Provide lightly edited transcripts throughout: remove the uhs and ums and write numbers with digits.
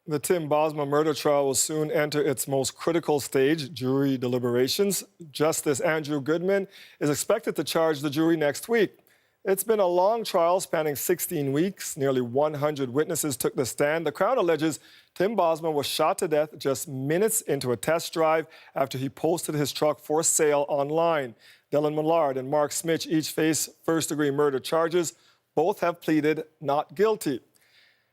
The Tim Bosma murder trial will soon enter its most critical stage, jury deliberations. Justice Andrew Goodman is expected to charge the jury next week. It's been a long trial spanning 16 weeks. Nearly 100 witnesses took the stand. The Crown alleges Tim Bosma was shot to death just minutes into a test drive after he posted his truck for sale online. Dylan Millard and Mark Smich each face first-degree murder charges. Both have pleaded not guilty.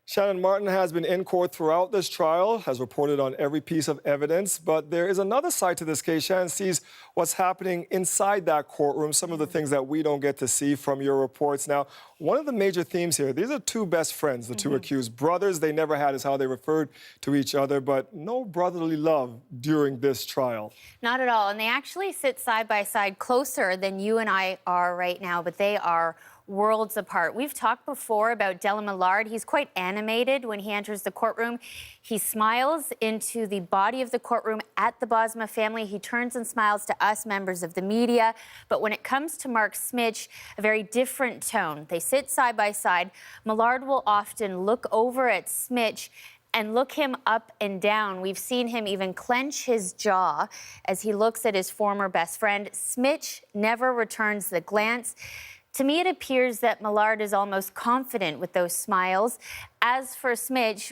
Shannon Martin has been in court throughout this trial, has reported on every piece of evidence, but there is another side to this case. Shannon sees what's happening inside that courtroom, some of the things that we don't get to see from your reports. Now, one of the major themes here, these are two best friends, the two accused brothers. They never had is how they referred to each other, but no brotherly love during this trial. Not at all, and they actually sit side by side closer than you and I are right now, but they are worlds apart. We've talked before about Dylan Millard. He's quite animated when he enters the courtroom. He smiles into the body of the courtroom at the Bosma family. He turns and smiles to us, members of the media. But when it comes to Mark Smich, a very different tone. They sit side by side. Millard will often look over at Smich and look him up and down. We've seen him even clench his jaw as he looks at his former best friend. Smich never returns the glance. To me, it appears that Millard is almost confident with those smiles. As for Smich,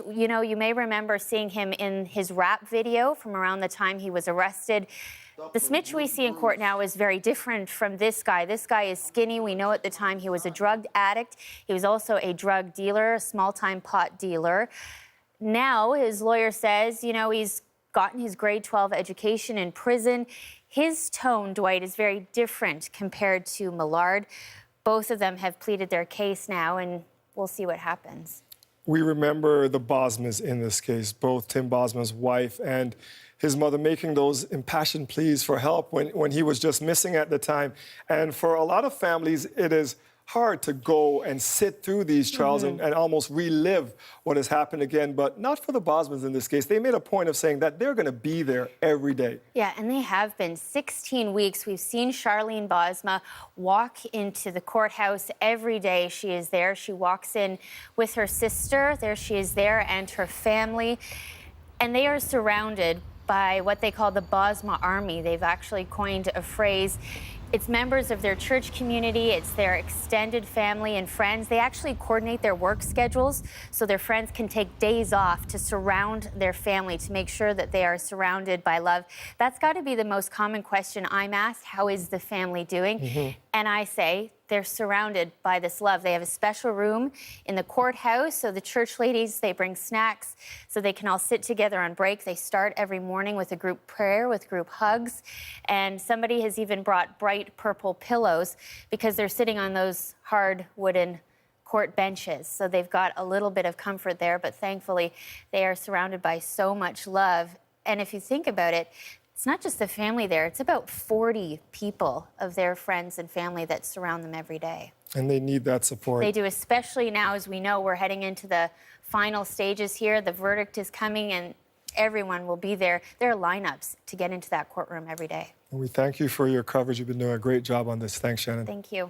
you may remember seeing him in his rap video from around the time he was arrested. The Smich we see in court now is very different from this guy. This guy is skinny. We know at the time he was a drug addict. He was also a drug dealer, a small-time pot dealer. Now, his lawyer says, he's gotten his grade 12 education in prison. His tone, Dwight, is very different compared to Millard. Both of them have pleaded their case now, and we'll see what happens. We remember the Bosmas in this case, both Tim Bosma's wife and his mother making those impassioned pleas for help when he was just missing at the time. And for a lot of families, it is hard to go and sit through these trials and almost relive what has happened again, but not for the Bosmas in this case. They made a point of saying that they're going to be there every day. Yeah, and they have been 16 weeks. We've seen Charlene Bosma walk into the courthouse every day. She is there. She walks in with her sister. There she is there, and her family. And they are surrounded by what they call the Bosma Army. They've actually coined a phrase. It's members of their church community, it's their extended family and friends. They actually coordinate their work schedules so their friends can take days off to surround their family, to make sure that they are surrounded by love. That's got to be the most common question I'm asked. How is the family doing? And I say, they're surrounded by this love. They have a special room in the courthouse, so the church ladies, they bring snacks so they can all sit together on break. They start every morning with a group prayer, with group hugs, and somebody has even brought bright purple pillows because they're sitting on those hard wooden court benches. So they've got a little bit of comfort there, but thankfully they are surrounded by so much love. And if you think about it, it's not just the family there, it's about 40 people of their friends and family that surround them every day. And they need that support. They do, especially now as we know we're heading into the final stages here. The verdict is coming and everyone will be there. There are lineups to get into that courtroom every day. And we thank you for your coverage. You've been doing a great job on this. Thanks, Shannon. Thank you.